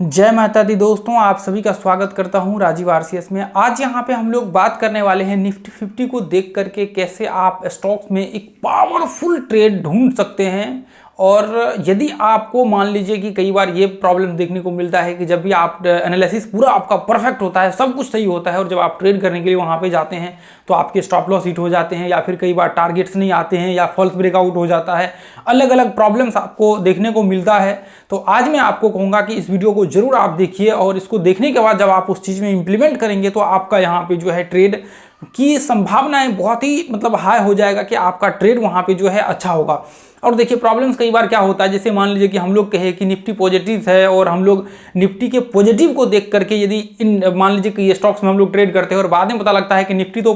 जय माता दी दोस्तों, आप सभी का स्वागत करता हूं राजीव आरसीएस में। आज यहां पे हम लोग बात करने वाले हैं निफ्टी 50 को देख करके कैसे आप स्टॉक्स में एक पावरफुल ट्रेड ढूंढ सकते हैं। और यदि आपको मान लीजिए कि कई बार ये प्रॉब्लम देखने को मिलता है कि जब भी आप एनालिसिस पूरा आपका परफेक्ट होता है, सब कुछ सही होता है, और जब आप ट्रेड करने के लिए वहां पे जाते हैं तो आपके स्टॉप लॉस हिट हो जाते हैं, या फिर कई बार टारगेट्स नहीं आते हैं, या फॉल्स ब्रेकआउट हो जाता है, अलग अलग प्रॉब्लम्स आपको देखने को मिलता है। तो आज मैं आपको कहूँगा कि इस वीडियो को जरूर आप देखिए, और इसको देखने के बाद जब आप उस चीज़ में इंप्लीमेंट करेंगे तो आपका यहाँ पे जो है ट्रेड की संभावनाएं बहुत ही हाई हो जाएगा कि आपका ट्रेड वहाँ पे जो है अच्छा होगा। और देखिए प्रॉब्लम्स कई बार क्या होता है, जैसे मान लीजिए कि हम लोग कहे कि निफ्टी पॉजिटिव है, और हम लोग निफ्टी के पॉजिटिव को देख करके यदि इन मान लीजिए कि ये स्टॉक्स में हम लोग ट्रेड करते हैं, और बाद में पता लगता है कि निफ्टी तो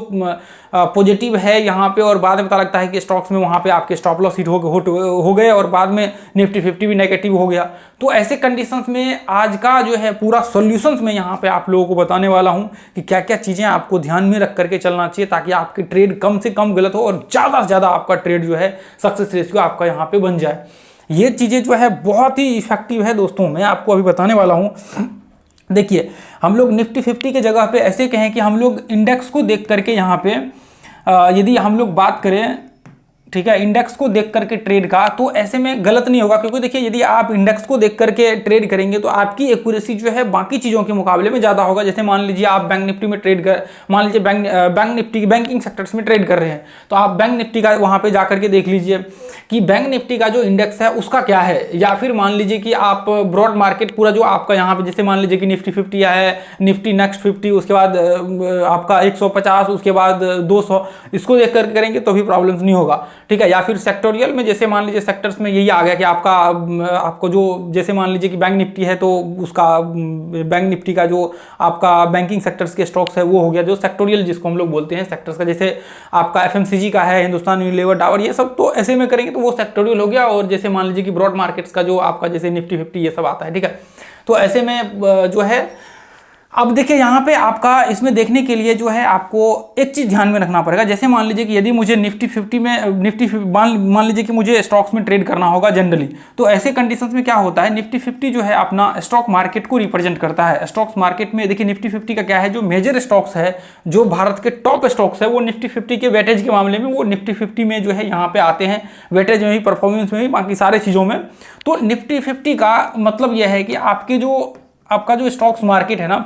पॉजिटिव है यहाँ पे, और बाद में पता लगता है कि स्टॉक्स में वहाँ पे आपके स्टॉप लॉस हिट हो गए, और बाद में निफ्टी 50 भी नेगेटिव हो गया। तो ऐसे कंडीशंस में आज का जो है पूरा सॉल्यूशंस मैं यहाँ पे आप लोगों को बताने वाला हूँ कि क्या क्या चीज़ें आपको ध्यान में रख करके चलना चाहिए, ताकि आपकी ट्रेड कम से कम गलत हो और ज़्यादा से ज़्यादा आपका ट्रेड जो है सक्सेस रेशियो आपका यहाँ पे बन जाए। ये चीज़ें जो है बहुत ही इफेक्टिव है दोस्तों, मैं आपको अभी बताने वाला हूँ। देखिए हम लोग निफ्टी 50 के जगह पे ऐसे कहें कि हम लोग इंडेक्स को देख करके यहाँ पे यदि हम लोग बात करें, ठीक है, इंडेक्स को देख करके ट्रेड का, तो ऐसे में गलत नहीं होगा, क्योंकि देखिए यदि आप इंडेक्स को देख करके ट्रेड करेंगे तो आपकी एक्यूरेसी जो है बाकी चीज़ों के मुकाबले में ज़्यादा होगा। जैसे मान लीजिए आप बैंक निफ्टी में ट्रेड कर, मान लीजिए बैंक निफ्टी बैंकिंग सेक्टर्स में ट्रेड कर रहे हैं, तो आप बैंक निफ्टी का वहाँ पे जा करके देख लीजिए कि बैंक निफ्टी का जो इंडेक्स है उसका क्या है। या फिर मान लीजिए कि आप ब्रॉड मार्केट पूरा जो आपका यहाँ पे, जैसे मान लीजिए कि निफ्टी 50 है, निफ्टी नेक्स्ट 50, उसके बाद आपका 150, उसके बाद 200, इसको देख करके करेंगे तो भी प्रॉब्लम्स नहीं होगा, ठीक है। या फिर सेक्टोरियल में, जैसे मान लीजिए सेक्टर्स में यही आ गया कि आपको जो, जैसे मान लीजिए कि बैंक निफ्टी है तो उसका बैंक निफ्टी का जो आपका बैंकिंग सेक्टर्स के स्टॉक्स है वो हो गया, जो सेक्टोरियल जिसको हम लोग बोलते हैं सेक्टर्स का, जैसे आपका एफएमसीजी का है, हिंदुस्तान यूनिलीवर, डाबर, ये सब, तो ऐसे में करेंगे तो वो सेक्टोरियल हो गया। और जैसे मान लीजिए कि ब्रॉड मार्केट्स का जो आपका जैसे निफ्टी 50 ये सब आता है, ठीक है। तो ऐसे में जो है, अब देखिए यहाँ पे आपका इसमें देखने के लिए जो है आपको एक चीज़ ध्यान में रखना पड़ेगा। जैसे मान लीजिए कि यदि मुझे निफ्टी 50 में मान लीजिए कि मुझे स्टॉक्स में ट्रेड करना होगा जनरली, तो ऐसे कंडीशंस में क्या होता है, निफ्टी 50 जो है अपना स्टॉक मार्केट को रिप्रेजेंट करता है। स्टॉक्स मार्केट में देखिए निफ्टी 50 का क्या है, जो मेजर स्टॉक्स है, जो भारत के टॉप स्टॉक्स है, वो निफ्टी 50 के वेटेज के मामले में वो निफ्टी 50 में जो है यहाँ पे आते हैं, वेटेज में भी, परफॉर्मेंस में भी, बाकी सारे चीज़ों में। तो निफ्टी 50 का मतलब यह है कि आपका जो स्टॉक्स मार्केट है ना,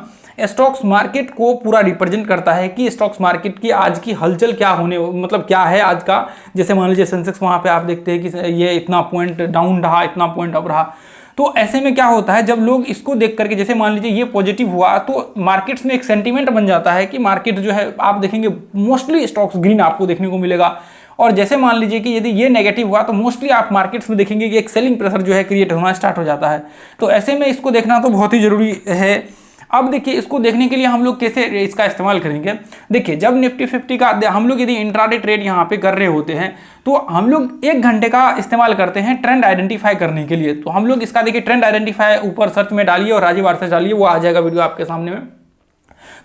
स्टॉक्स मार्केट को पूरा रिप्रेजेंट करता है कि स्टॉक्स मार्केट की आज की हलचल क्या होने, मतलब क्या है आज का। जैसे मान लीजिए सेंसेक्स, वहाँ पे आप देखते हैं कि ये इतना पॉइंट डाउन रहा, इतना पॉइंट अप रहा। तो ऐसे में क्या होता है, जब लोग इसको देख करके, जैसे मान लीजिए ये पॉजिटिव हुआ, तो मार्केट्स में एक सेंटीमेंट बन जाता है कि मार्केट जो है, आप देखेंगे मोस्टली स्टॉक्स ग्रीन आपको देखने को मिलेगा। और जैसे मान लीजिए कि यदि ये नेगेटिव हुआ, तो मोस्टली आप मार्केट्स में देखेंगे कि एक सेलिंग प्रेशर जो है क्रिएट होना स्टार्ट हो जाता है। तो ऐसे में इसको देखना तो बहुत ही जरूरी है। अब देखिए इसको देखने के लिए हम लोग कैसे इसका इस्तेमाल करेंगे। देखिए जब निफ्टी 50 का हम लोग यदि इंट्राडे ट्रेड यहाँ पे कर रहे होते हैं, तो हम लोग 1 घंटे का इस्तेमाल करते हैं ट्रेंड आइडेंटिफाई करने के लिए। तो हम लोग इसका देखिए ट्रेंड आइडेंटिफाई ऊपर सर्च में डालिए और राजीव आरसीएस डालिए, वो आ जाएगा वीडियो आपके सामने में।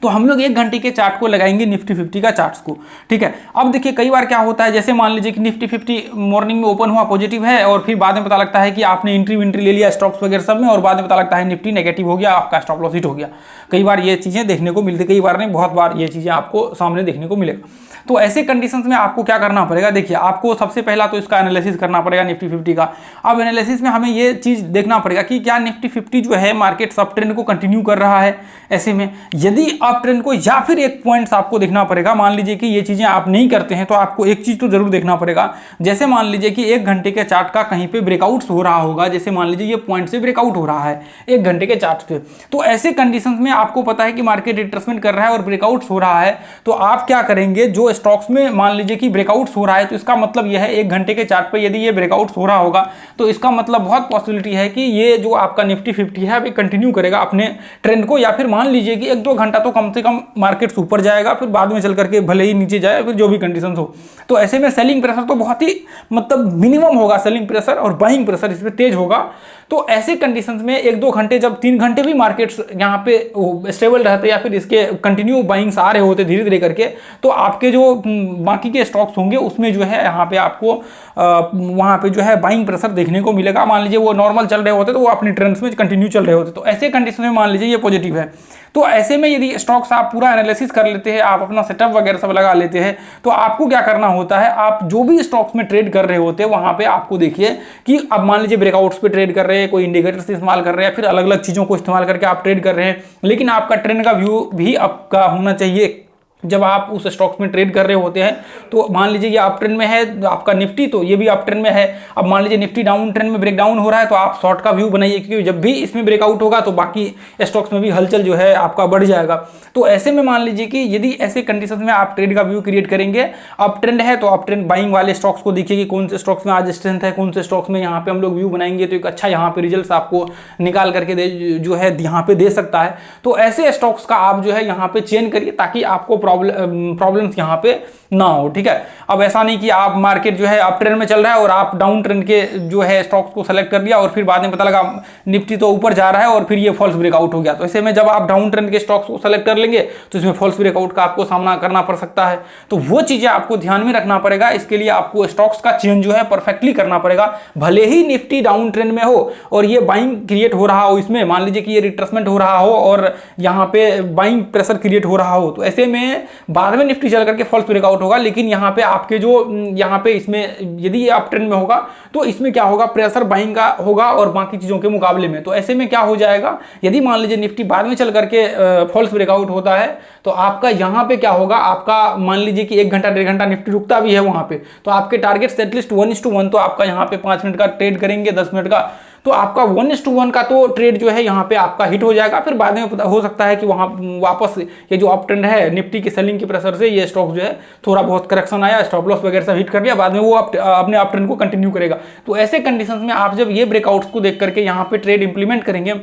तो हम लोग 1 घंटे के चार्ट को लगाएंगे, निफ्टी 50 का चार्ट्स को, ठीक है। अब देखिए कई बार क्या होता है, जैसे मान लीजिए कि निफ्टी 50 मॉर्निंग में ओपन हुआ पॉजिटिव है, और फिर बाद में पता लगता है कि आपने एंट्री ले लिया स्टॉक्स वगैरह सब में, और बाद में पता लगता है निफ्टी नेगेटिव हो गया, आपका स्टॉप लॉस हिट हो गया। कई बार ये चीज़ें देखने को मिलती, कई बार नहीं, बहुत बार ये चीज़ें आपको सामने देखने को मिलेगा। तो ऐसे कंडीशंस में आपको क्या करना पड़ेगा, देखिए आपको सबसे पहला तो इसका एनालिसिस करना पड़ेगा निफ्टी 50 का। अब एनालिसिस में हमें ये चीज़ देखना पड़ेगा कि क्या निफ्टी 50 जो है मार्केट सब ट्रेंड को कंटिन्यू कर रहा है। ऐसे में यदि अप ट्रेंड को, या फिर एक पॉइंट्स आपको देखना पड़ेगा, मान लीजिए कि ये चीज़ें आप नहीं करते हैं तो आपको एक चीज़ तो जरूर देखना पड़ेगा। जैसे मान लीजिए कि 1 घंटे के चार्ट का कहीं पे ब्रेकआउट्स हो रहा होगा, जैसे मान लीजिए ये पॉइंट से ब्रेकआउट हो रहा है 1 घंटे के चार्ट पे, तो ऐसे कंडीशंस में आपको पता है कि मार्केट रिट्रेसमेंट कर रहा है और ब्रेकआउट्स हो रहा है, तो आप क्या करेंगे, जो स्टॉक्स में मान लीजिए कि ब्रेकआउट्स हो रहा है, तो इसका मतलब यह है 1 घंटे के चार्ट पे यदि ये ब्रेकआउट्स हो रहा होगा, तो इसका मतलब बहुत पॉसिबिलिटी है कि ये जो आपका निफ्टी 50 है अभी कंटिन्यू करेगा अपने ट्रेंड को। या फिर मान लीजिए कि 1-2 घंटा तो कम से कम मार्केट ऊपर जाएगा, फिर बाद में चल करके भले ही नीचे जाए, फिर जो भी कंडीशन हो। तो ऐसे में सेलिंग प्रेशर तो बहुत ही मिनिमम होगा, सेलिंग प्रेशर, और बाइंग प्रेशर इस पर तेज होगा। तो ऐसे कंडीशंस में 1-2 घंटे, जब 3 घंटे भी मार्केट्स यहाँ पे स्टेबल रहते या फिर इसके कंटिन्यू बाइंग्स आ रहे होते धीरे धीरे करके, तो आपके जो बाकी के स्टॉक्स होंगे उसमें जो है यहाँ पे आपको वहाँ पे जो है बाइंग प्रेशर देखने को मिलेगा। मान लीजिए वो नॉर्मल चल रहे होते तो वो अपनी ट्रेंड्स में कंटिन्यू चल रहे होते, तो ऐसे कंडीशन में मान लीजिए ये पॉजिटिव है। तो ऐसे में यदि स्टॉक्स आप पूरा एनालिसिस कर लेते हैं, आप अपना सेटअप वगैरह सब लगा लेते हैं, तो आपको क्या करना होता है, आप जो भी स्टॉक्स में ट्रेड कर रहे होते हैं वहां पे आपको देखिए कि अब मान लीजिए ब्रेकआउट्स पे ट्रेड कर रहे हैं, कोई इंडिकेटर्स इस्तेमाल कर रहे हैं, फिर अलग अलग चीज़ों को इस्तेमाल करके आप ट्रेड कर रहे हैं, लेकिन आपका ट्रेंड का व्यू भी आपका होना चाहिए। जब आप उस स्टॉक्स में ट्रेड कर रहे होते हैं तो मान लीजिए ये अप ट्रेंड में है आपका निफ्टी, तो ये भी अप ट्रेंड में है। अब मान लीजिए निफ्टी डाउन ट्रेंड में ब्रेक डाउन हो रहा है, तो आप शॉर्ट का व्यू बनाइए, क्योंकि जब भी इसमें ब्रेकआउट होगा तो बाकी स्टॉक्स में भी हलचल जो है आपका बढ़ जाएगा। तो ऐसे में मान लीजिए कि यदि ऐसे कंडीशन में आप ट्रेड का व्यू क्रिएट करेंगे, अप ट्रेंड है तो अप ट्रेंड बाइंग वाले स्टॉक्स को देखिए कि कौन से स्टॉक्स में आज स्ट्रेंथ है, कौन से स्टॉक्स में यहाँ पे हम लोग व्यू बनाएंगे तो एक अच्छा यहाँ पे रिजल्ट आपको निकाल करके जो है यहाँ पे दे सकता है। तो ऐसे स्टॉक्स का आप जो है यहाँ पे चेन करिए ताकि आपको प्रॉब्लम्स यहाँ पे ना हो, ठीक है। अब ऐसा नहीं कि आप मार्केट जो है अप ट्रेंड में चल रहा है और आप डाउन ट्रेंड के जो है स्टॉक्स को सेलेक्ट कर लिया और फिर बाद में पता लगा निफ्टी तो ऊपर जा रहा है और फिर ये फॉल्स ब्रेकआउट हो गया। तो ऐसे में जब आप डाउन ट्रेंड के स्टॉक्स को सेलेक्ट कर लेंगे तो इसमें फॉल्स ब्रेकआउट का आपको सामना करना पड़ सकता है। तो वो चीजें आपको ध्यान में रखना पड़ेगा। इसके लिए आपको स्टॉक्स का चेंज जो है परफेक्टली करना पड़ेगा। भले ही निफ्टी डाउन ट्रेंड में हो और ये बाइंग क्रिएट हो रहा हो, इसमें मान लीजिए कि ये रिट्रेसमेंट हो रहा हो और यहाँ पे बाइंग प्रेशर क्रिएट हो रहा हो, तो ऐसे में बाद में निफ्टी चल करके फॉल्स ब्रेकआउट होगा, लेकिन यहाँ पे आपके जो यहाँ पे इसमें यदि ये अप ट्रेंड में होगा तो इसमें क्या होगा, प्रेशर बाइंग का होगा और बाकी चीजों के मुकाबले में। तो ऐसे में क्या हो जाएगा, यदि मान लीजिए निफ्टी बाद में चल करके फॉल्स ब्रेकआउट होता है तो आपका यहाँ पे क्या होगा, आपका मान लीजिए कि 1 घंटा 1.5 घंटा निफ्टी रुकता भी है वहां पे, तो आपके टारगेट्स एटलीस्ट 1:1, तो आपका यहाँ पे 5 मिनट का ट्रेड करेंगे, 10 मिनट का, तो आपका 1:1 का तो ट्रेड जो है यहाँ पे आपका हिट हो जाएगा। फिर बाद में हो सकता है कि वहां वापस ये जो अप ट्रेंड है निफ्टी की सेलिंग की प्रेशर से ये स्टॉक जो है थोड़ा बहुत करेक्शन आया, स्टॉप लॉस वगैरह सब हिट कर लिया, बाद में वो अपने अप ट्रेंड को कंटिन्यू करेगा। तो ऐसे कंडीशंस में आप जब ये ब्रेकआउट्स को देख करके यहाँ पे ट्रेड इंप्लीमेंट करेंगे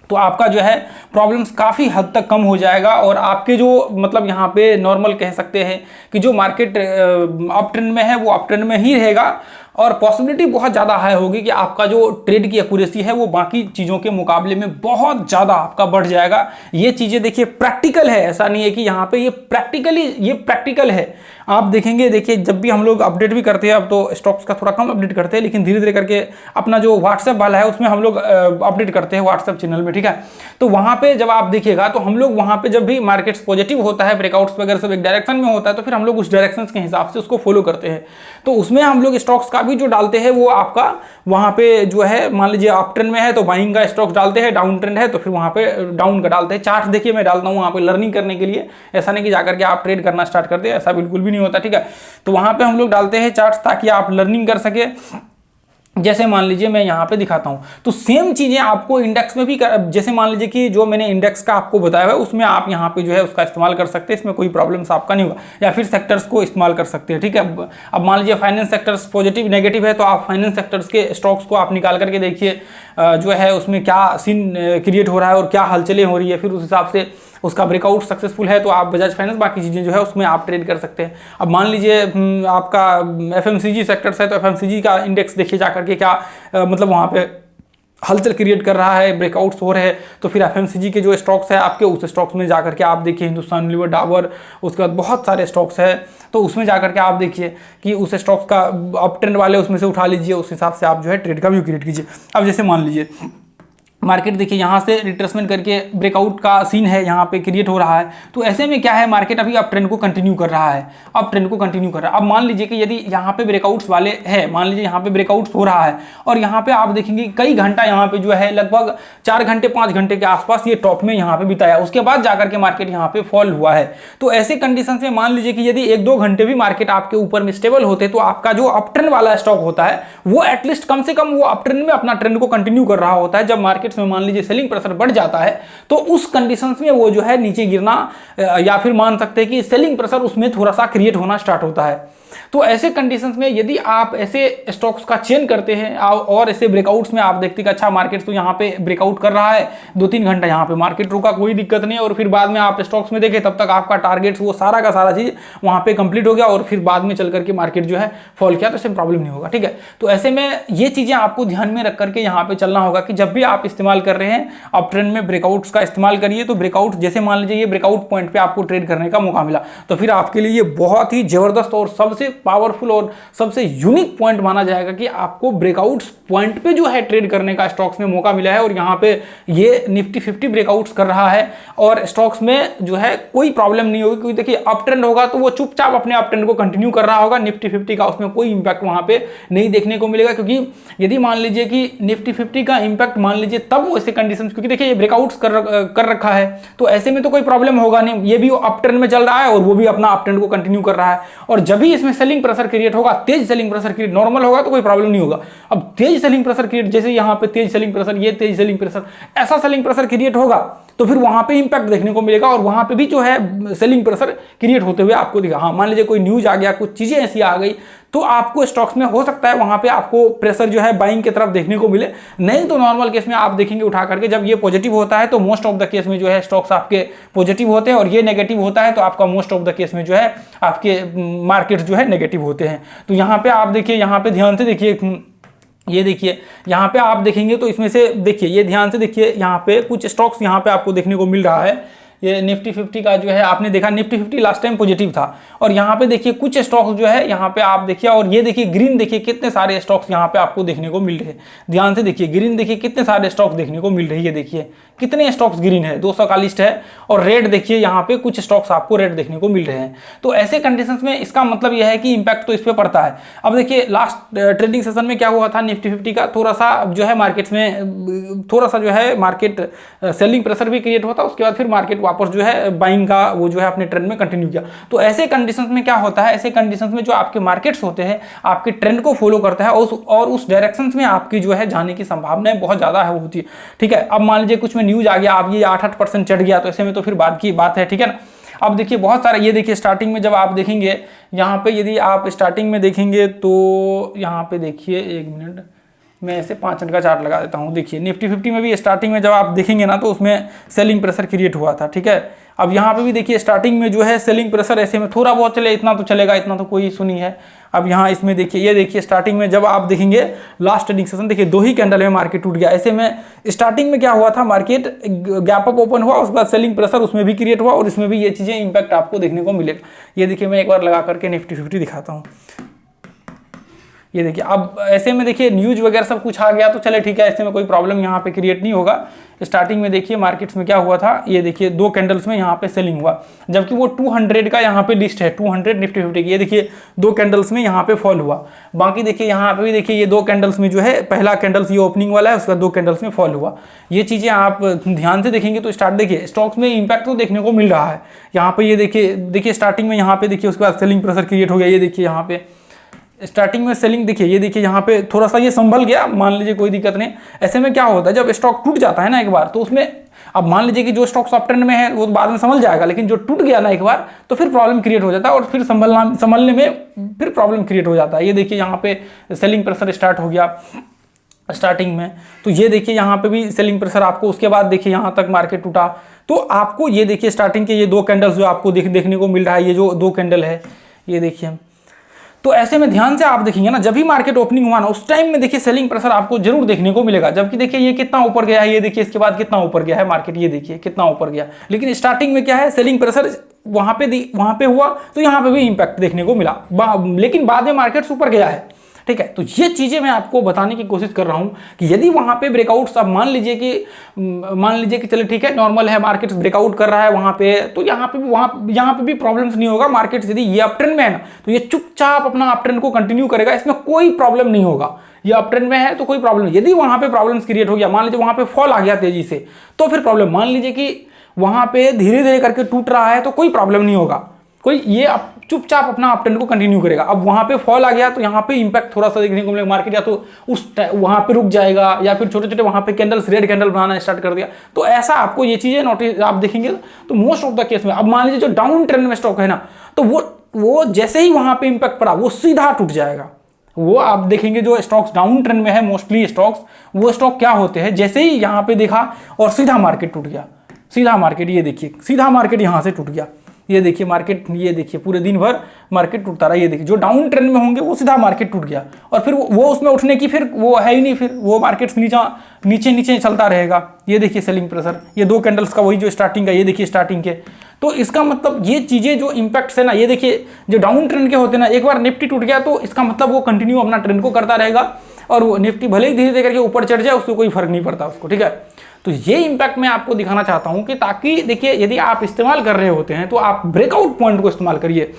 तो आपका जो है प्रॉब्लम्स काफ़ी हद तक कम हो जाएगा और आपके जो मतलब यहाँ पे नॉर्मल कह सकते हैं कि जो मार्केट अप ट्रेंड में है वो अप ट्रेंड में ही रहेगा और पॉसिबिलिटी बहुत ज़्यादा हाई होगी कि आपका जो ट्रेड की एक्यूरेसी है वो बाकी चीज़ों के मुकाबले में बहुत ज़्यादा आपका बढ़ जाएगा। ये चीज़ें देखिए प्रैक्टिकल है, ऐसा नहीं है कि यहाँ पे ये प्रैक्टिकल है। आप देखेंगे, देखिए जब भी हम लोग अपडेट भी करते हैं, अब तो स्टॉक्स का थोड़ा कम अपडेट करते हैं, लेकिन धीरे धीरे करके अपना जो व्हाट्सएप वाला है उसमें हम लोग अपडेट करते हैं व्हाट्सएप चैनल में, ठीक है। तो वहाँ पे जब आप देखिएगा तो हम लोग वहाँ पे जब भी मार्केट्स पॉजिटिव होता है, ब्रेकआउट्स वगैरह सब एक डायरेक्शन में होता है, तो फिर हम लोग उस डायरेक्शन के हिसाब से उसको फॉलो करते हैं। तो उसमें हम लोग स्टॉक्स का भी जो डालते हैं वो आपका वहाँ पे जो है मान लीजिए अप ट्रेंड में है तो बाइंग का स्टॉक डालते हैं, डाउन ट्रेंड है तो फिर वहाँ पे डाउन का डालते हैं। चार्ट देखिए मैं डालता हूँ वहाँ पे लर्निंग करने के लिए, ऐसा नहीं कि जाकर के आप ट्रेड करना स्टार्ट कर दे, ऐसा बिल्कुल भी नहीं होता, ठीक है। तो वहाँ पे हम लोग डालते हैं चार्ट्स ताकि आप लर्निंग कर सके। जैसे मान लीजिए मैं यहाँ पे दिखाता हूँ, तो सेम चीजें आपको इंडेक्स में भी जैसे मान लीजिए कि जो मैंने इंडेक्स का आपको बताया है उसमें आप यहाँ पे जो है उसका इस्तेमाल कर सकते हैं, इसमें कोई प्रॉब्लम्स आपका नहीं होगा। या फिर सेक्टर्स को इस्तेमाल कर सकते हैं, ठीक है। अब मान लीजिए फाइनेंस सेक्टर्स पॉजिटिव नेगेटिव है तो आप फाइनेंस सेक्टर्स के स्टॉक्स को आप निकाल करके देखिए जो है उसमें क्या सीन क्रिएट हो रहा है और क्या हलचलें हो रही है, फिर उस हिसाब से उसका ब्रेकआउट सक्सेसफुल है तो आप बजाज फाइनेंस बाकी चीज़ें जो है उसमें आप ट्रेड कर सकते हैं। अब मान लीजिए आपका एफएमसीजी सेक्टर्स है तो एफएमसीजी का इंडेक्स देखिए जाकर के क्या मतलब वहाँ पे हलचल क्रिएट कर रहा है, ब्रेकआउट्स हो रहे हैं, तो फिर एफएमसीजी के जो स्टॉक्स है आपके उस स्टॉक्स में जाकर के आप देखिए हिंदुस्तान लीवर, डाबर, उसके बाद बहुत सारे स्टॉक्स है, तो उसमें जाकर के आप देखिए कि उस स्टॉक्स का अप ट्रेंड वाले उसमें से उठा लीजिए, उस हिसाब से आप जो है ट्रेड का व्यू क्रिएट कीजिए। अब जैसे मान लीजिए मार्केट देखिए यहाँ से रिट्रेसमेंट करके ब्रेकआउट का सीन है यहाँ पे क्रिएट हो रहा है, तो ऐसे में क्या है मार्केट अभी अप ट्रेंड को कंटिन्यू कर रहा है, अप ट्रेंड को कंटिन्यू कर रहा है। अब मान लीजिए कि यदि यहाँ पे ब्रेकआउट्स वाले है, मान लीजिए यहाँ पे ब्रेकआउट्स हो रहा है और यहाँ पे आप देखेंगे कई घंटा यहाँ पे जो है लगभग 4 घंटे 5 घंटे के आसपास ये टॉप में यहाँ पे बिताया, उसके बाद जाकर के मार्केट यहाँ पे फॉल हुआ है। तो ऐसे कंडीशन में मान लीजिए कि यदि 1-2 घंटे भी मार्केट आपके ऊपर में स्टेबल होते तो आपका जो अप ट्रेंड वाला स्टॉक होता है वो एटलीस्ट कम से कम वो अप ट्रेंड में अपना ट्रेंड को कंटिन्यू कर रहा होता है। जब मार्केट्स में मान लीजिए सेलिंग प्रेशर बढ़ जाता है तो उस कंडीशंस में वो जो है नीचे गिरना या फिर मान सकते हैं कि सेलिंग प्रेशर उसमें थोड़ा सा क्रिएट होना स्टार्ट होता है। तो ऐसे कंडीशंस में यदि आप ऐसे स्टॉक्स का चयन करते हैं और ऐसे ब्रेकआउट्स में आप देखते हैं कि अच्छा मार्केट तो यहाँ पे ब्रेकआउट कर रहा है, 2-3 घंटा यहाँ पे मार्केट रुका, कोई दिक्कत नहीं, और फिर बाद में आप स्टॉक्स में देखें तब तक आपका टारगेट्स वो सारा का सारा चीज वहां पे कंप्लीट हो गया और फिर बाद में चल करके मार्केट जो है फॉल किया, तो इससे प्रॉब्लम नहीं होगा। ठीक है, तो ऐसे में ये चीजें आपको ध्यान में रख करके यहाँ पे चलना होगा कि जब भी आप इस्तेमाल कर रहे हैं अप ट्रेंड में ब्रेकआउट्स का इस्तेमाल करिए। तो ब्रेकआउट जैसे मान लीजिए ये ब्रेकआउट पॉइंट पे आपको ट्रेड करने का मौका मिला, तो फिर आपके लिए ये बहुत ही जबरदस्त और सबसे पावरफुल और सबसे यूनिक पॉइंट माना जाएगा कि आपको ब्रेकआउट्स पॉइंट पे जो है ट्रेड करने का स्टॉक्स में मौका मिला है। और यहाँ पे ये निफ्टी 50 ब्रेकआउट्स कर रहा है और स्टॉक्स में जो है कोई प्रॉब्लम नहीं होगी, क्योंकि देखिए अप ट्रेंड होगा तो वो चुपचाप अपने अप ट्रेंड को कंटिन्यू कर रहा होगा। निफ्टी 50 का उसमें कोई इंपैक्ट वहां पे नहीं देखने को मिलेगा, क्योंकि यदि मान लीजिए कि निफ्टी 50 का इंपैक्ट मान लीजिए तब वो ऐसे कंडीशन, क्योंकि देखिए ये ब्रेकआउट्स कर रखा है तो ऐसे में तो कोई प्रॉब्लम होगा नहीं, ये भी अप ट्रेंड में चल रहा है और वो भी अपना अप ट्रेंड को कंटिन्यू कर रहा है। और जब भी इसमें सेलिंग प्रेशर क्रिएट होगा, तेज सेलिंग प्रेशर क्रिएट, नॉर्मल होगा तो कोई प्रॉब्लम नहीं होगा। अब तेज सेलिंग प्रेशर क्रिएट, जैसे यहाँ पे तेज सेलिंग प्रेशर, ये तेज सेलिंग प्रेशर, ऐसा सेलिंग प्रेशर क्रिएट होगा तो फिर वहां पे इंपैक्ट देखने को मिलेगा और वहां पे भी जो है सेलिंग प्रेशर क्रिएट होते हुए आपको दिखा। हाँ, मान लीजिए कोई न्यूज आ गया, कुछ चीजें ऐसी आ गई तो आपको स्टॉक्स में हो सकता है वहां पे आपको प्रेशर जो है बाइंग की तरफ देखने को मिले, नहीं तो नॉर्मल केस में आप देखेंगे उठा करके जब ये पॉजिटिव होता है तो मोस्ट ऑफ द केस में जो है स्टॉक्स आपके पॉजिटिव होते हैं, और ये नेगेटिव होता है तो आपका मोस्ट ऑफ द केस में जो है आपके मार्केट जो है नेगेटिव होते हैं। तो यहाँ पे आप देखिए, यहाँ पे ध्यान से देखिए, ये देखिए यहाँ पे आप देखेंगे तो इसमें से देखिए, ये ध्यान से देखिए, यहाँ पे कुछ स्टॉक्स यहाँ पे आपको देखने को मिल रहा है। ये निफ्टी 50 का जो है आपने देखा निफ्टी 50 लास्ट टाइम पॉजिटिव था, और यहाँ पे देखिए कुछ स्टॉक्स जो है यहाँ पे आप देखिए, और ये देखिए ग्रीन, देखिए कितने सारे स्टॉक्स यहाँ पे आपको देखने को मिल रहे हैं। ध्यान से देखिए ग्रीन, देखिए कितने सारे स्टॉक्स देखने को मिल रही है, देखिए कितने स्टॉक्स ग्रीन है, 200 का लिस्ट है। और रेड देखिए यहाँ पे कुछ स्टॉक्स आपको रेड देखने को मिल रहे हैं। तो ऐसे कंडीशंस में इसका मतलब यह है कि इंपैक्ट तो इस पर पड़ता है। अब देखिए लास्ट ट्रेडिंग सेशन में क्या हुआ था, निफ्टी 50 का थोड़ा सा जो है मार्केट्स में थोड़ा सा जो है मार्केट सेलिंग प्रेशर भी क्रिएट होता, उसके बाद फिर मार्केट वापस जो है बाइंग का वो जो है अपने ट्रेंड में कंटिन्यू किया। तो ऐसे कंडीशंस में क्या होता है, ऐसे कंडीशंस में जो आपके मार्केट्स होते हैं आपके ट्रेंड को फॉलो करता है और उस डायरेक्शन में आपकी जो है जाने की संभावनाएं बहुत ज्यादा है होती है। ठीक है, अब मान लीजिए कुछ में न्यूज आ गया, आप ये 8-8% चढ़ गया, तो ऐसे में तो फिर बाद की बात है। ठीक है ना, अब देखिए बहुत सारा, ये देखिए स्टार्टिंग में जब आप देखेंगे यहाँ पे, यदि आप स्टार्टिंग में देखेंगे तो यहाँ पे देखिए, एक मिनट मैं ऐसे 5 मिनट का चार्ट लगा देता हूँ। देखिए निफ्टी 50 में भी स्टार्टिंग में जब आप देखेंगे ना तो उसमें सेलिंग प्रेशर क्रिएट हुआ था। ठीक है, अब यहाँ पे भी देखिए स्टार्टिंग में जो है सेलिंग प्रेशर ऐसे में थोड़ा बहुत चले, इतना तो चलेगा, इतना तो कोई इशू नहीं है। अब यहाँ इसमें देखिए, ये देखिए स्टार्टिंग में जब आप देखेंगे लास्ट ट्रेडिंग सेशन, देखिए 2 ही कैंडल में मार्केट टूट गया। ऐसे में स्टार्टिंग में क्या हुआ था, मार्केट गैप अप ओपन हुआ, उसके बाद सेलिंग प्रेशर उसमें भी क्रिएट हुआ और इसमें भी ये चीजें इंपैक्ट आपको देखने को मिलेगा। ये देखिए मैं एक बार लगा करके निफ्टी 50 दिखाता हूँ। ये देखिए अब ऐसे में देखिए न्यूज वगैरह सब कुछ आ गया तो चले ठीक है, ऐसे में कोई प्रॉब्लम यहाँ पे क्रिएट नहीं होगा। स्टार्टिंग में देखिए मार्केट्स में क्या हुआ था, ये देखिए 2 कैंडल्स में यहाँ पे सेलिंग हुआ, जबकि वो 200 का यहाँ पे लिस्ट है, 200 निफ्टी 50 की। ये देखिए 2 कैंडल्स में यहाँ पे फॉल हुआ। बाकी देखिए यहाँ पे भी देखिए ये 2 कैंडल्स में जो है, पहला कैंडल्स ये ओपनिंग वाला है, उसका 2 कैंडल्स में फॉल हुआ। ये चीजें आप ध्यान से देखेंगे तो स्टार्ट देखिए स्टॉक्स में इंपैक्ट तो देखने को मिल रहा है। यहाँ पे ये देखिए स्टार्टिंग में यहाँ पे देखिए उसके बाद सेलिंग प्रेशर क्रिएट हो गया। ये देखिए यहाँ पे स्टार्टिंग में सेलिंग, देखिए ये देखिए यहाँ पे थोड़ा सा ये संभल गया, मान लीजिए कोई दिक्कत नहीं। ऐसे में क्या होता है जब स्टॉक टूट जाता है ना एक बार, तो उसमें अब मान लीजिए कि जो स्टॉक्स अप ट्रेंड में है वो बाद में संभल जाएगा, लेकिन जो टूट गया ना एक बार तो फिर प्रॉब्लम क्रिएट हो जाता है और फिर संभलने में फिर प्रॉब्लम क्रिएट हो जाता है। ये देखिए यहाँ पे सेलिंग प्रेशर स्टार्ट हो गया स्टार्टिंग में, तो ये देखिए यहाँ पे भी सेलिंग प्रेशर आपको, उसके बाद देखिए यहाँ तक मार्केट टूटा। तो आपको ये देखिए स्टार्टिंग के ये 2 कैंडल्स जो आपको देखने को मिल रहा है, ये जो 2 कैंडल है ये देखिए। तो ऐसे में ध्यान से आप देखेंगे ना, जब भी मार्केट ओपनिंग हुआ ना उस टाइम में देखिए सेलिंग प्रेशर आपको जरूर देखने को मिलेगा। जबकि देखिए ये कितना ऊपर गया है, ये देखिए इसके बाद कितना ऊपर गया है मार्केट, ये देखिए कितना ऊपर गया। लेकिन स्टार्टिंग में क्या है, सेलिंग प्रेशर वहां पे हुआ तो यहाँ पे भी इंपैक्ट देखने को मिला, लेकिन बाद में मार्केट ऊपर गया है। ठीक है, तो ये चीजें मैं आपको बताने की कोशिश कर रहा हूं कि यदि वहां पे ब्रेकआउट्स, अब मान लीजिए कि चलिए ठीक है नॉर्मल है, मार्केट ब्रेकआउट कर रहा है वहां पे, तो यहाँ पे भी प्रॉब्लम्स नहीं होगा। मार्केट यदि ये अप ट्रेंड में है ना तो ये चुपचाप अपना अप ट्रेंड को कंटिन्यू करेगा, इसमें कोई प्रॉब्लम नहीं होगा। ये अप ट्रेंड में है तो कोई प्रॉब्लम नहीं। यदि वहां पे प्रॉब्लम्स क्रिएट हो गया, मान लीजिए वहां पे फॉल आ गया तेजी से, तो फिर प्रॉब्लम, मान लीजिए कि वहां पे धीरे धीरे करके टूट रहा है तो कोई प्रॉब्लम नहीं होगा, कोई ये चुपचाप अपना अप ट्रेंड को कंटिन्यू करेगा। अब वहां पे फॉल आ गया तो यहाँ पे इंपैक्ट थोड़ा सा देखने को मिलेगा, मार्केट या तो उस वहां पे रुक जाएगा या फिर छोटे छोटे वहां पे कैंडल्स, रेड कैंडल बनाना स्टार्ट कर दिया। तो ऐसा आपको ये चीजें नोटिस आप देखेंगे तो मोस्ट ऑफ द केस में, अब मान लीजिए जो डाउन ट्रेंड में स्टॉक है ना, तो वो वो जैसे ही वहां पे इंपैक्ट पड़ा वो सीधा टूट जाएगा। वो आप देखेंगे जो स्टॉक्स डाउन ट्रेंड में है मोस्टली स्टॉक्स, वो स्टॉक क्या होते हैं, जैसे ही यहाँ पे देखा और सीधा मार्केट टूट गया, सीधा मार्केट, ये देखिए सीधा मार्केट यहाँ से टूट गया, ये देखिए मार्केट, ये देखिए पूरे दिन भर मार्केट टूटता रहा। ये देखिए जो डाउन ट्रेंड में होंगे वो सीधा मार्केट टूट गया और फिर वो उसमें उठने की फिर वो है ही नहीं, फिर वो मार्केट नीचे नीचे चलता रहेगा। ये देखिए सेलिंग प्रेशर, ये 2 कैंडल्स का वही जो स्टार्टिंग का, ये देखिए स्टार्टिंग के। तो इसका मतलब ये चीज़ें जो इम्पैक्ट्स है ना, ये देखिए जो डाउन ट्रेंड के होते हैं ना, एक बार निफ्टी टूट गया तो इसका मतलब वो कंटिन्यू अपना ट्रेंड को करता रहेगा और वो निफ्टी भले ही धीरे धीरे करके ऊपर चढ़ जाए उसको कोई फर्क नहीं पड़ता उसको, ठीक है। तो ये इंपैक्ट मैं आपको दिखाना चाहता हूं कि ताकि देखिए यदि आप इस्तेमाल कर रहे होते हैं तो आप ब्रेकआउट पॉइंट को इस्तेमाल करिए।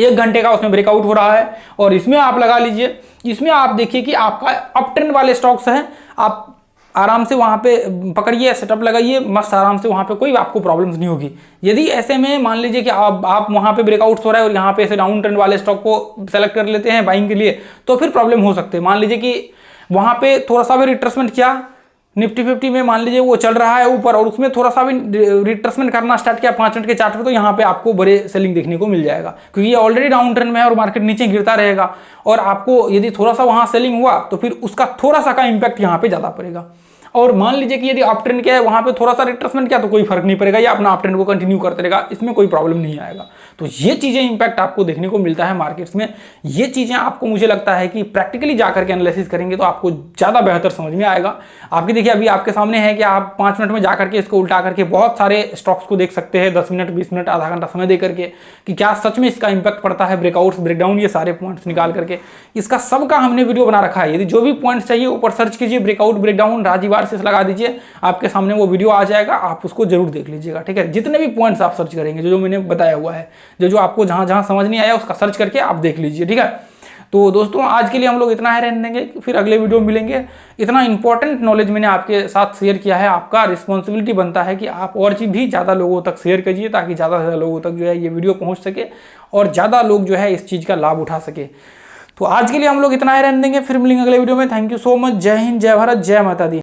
1 घंटे का उसमें ब्रेकआउट हो रहा है और इसमें आप लगा लीजिए, इसमें आप देखिए कि आपका अप ट्रेंड वाले स्टॉक्स हैं, आप आराम से वहां पे पकड़िए, सेटअप लगाइए, मस्त आराम से, वहां पे कोई आपको प्रॉब्लम्स नहीं होगी। यदि ऐसे में मान लीजिए कि आप वहां पे ब्रेकआउट हो रहा है और यहाँ पे ऐसे डाउन ट्रेंड वाले स्टॉक को सेलेक्ट कर लेते हैं बाइंग के लिए, तो फिर प्रॉब्लम हो सकते हैं। मान लीजिए कि वहां पे थोड़ा सा भी रिट्रेसमेंट किया निफ्टी 50 में, मान लीजिए वो चल रहा है ऊपर और उसमें थोड़ा सा भी रिट्रेसमेंट करना स्टार्ट किया 5 मिनट के चार्ट पे, तो यहाँ पे आपको बड़े सेलिंग देखने को मिल जाएगा, क्योंकि ये ऑलरेडी डाउन ट्रेंड में है और मार्केट नीचे गिरता रहेगा। और आपको यदि थोड़ा सा वहाँ सेलिंग हुआ तो फिर उसका थोड़ा सा का इम्पैक्ट यहाँ पे ज़्यादा पड़ेगा। और मान लीजिए कि यदि अप ट्रेंड क्या है वहाँ पे थोड़ा सा रिट्रेसमेंट किया तो कोई फर्क नहीं पड़ेगा, या अपना अप ट्रेंड को कंटिन्यू करते रहेगा, इसमें कोई प्रॉब्लम नहीं आएगा। तो ये चीज़ें इंपैक्ट आपको देखने को मिलता है मार्केट्स में। ये चीज़ें आपको मुझे लगता है कि प्रैक्टिकली जाकर के एनालिसिस करेंगे तो आपको ज़्यादा बेहतर समझ में आएगा। आपकी देखिए अभी आपके सामने है कि आप 5 मिनट में जाकर के इसको उल्टा करके बहुत सारे स्टॉक्स को देख सकते हैं, 10 मिनट 20 मिनट आधा घंटा समय दे करके, कि क्या सच में इसका इंपैक्ट पड़ता है, ब्रेकआउट्स ब्रेकडाउन, ये सारे पॉइंट्स निकाल करके इसका सबका हमने वीडियो बना रखा है। यदि जो भी पॉइंट्स चाहिए ऊपर सर्च कीजिए, ब्रेकआउट ब्रेकडाउन राजीव आरसीएस लगा दीजिए, आपके सामने वो वीडियो आ जाएगा, आप उसको जरूर देख लीजिएगा, ठीक है। जितने भी पॉइंट्स आप सर्च करेंगे, जो मैंने बताया हुआ है, जो आपको जहां जहां समझ नहीं आया उसका सर्च करके आप देख लीजिए, ठीक है। तो दोस्तों आज के लिए हम लोग इतना ही रहने देंगे, फिर अगले वीडियो में मिलेंगे। इतना इंपॉर्टेंट नॉलेज मैंने आपके साथ शेयर किया है, आपका रिस्पॉन्सिबिलिटी बनता है कि आप और चीज़ भी ज़्यादा लोगों तक शेयर कीजिए, ताकि ज़्यादा से ज़्यादा लोगों तक जो है ये वीडियो पहुँच सके और ज़्यादा लोग जो है इस चीज़ का लाभ उठा सके। तो आज के लिए हम लोग इतना ही रहने देंगे, फिर मिलेंगे अगले वीडियो में। Thank you so much. जय हिंद, जय भारत, जय माता दी।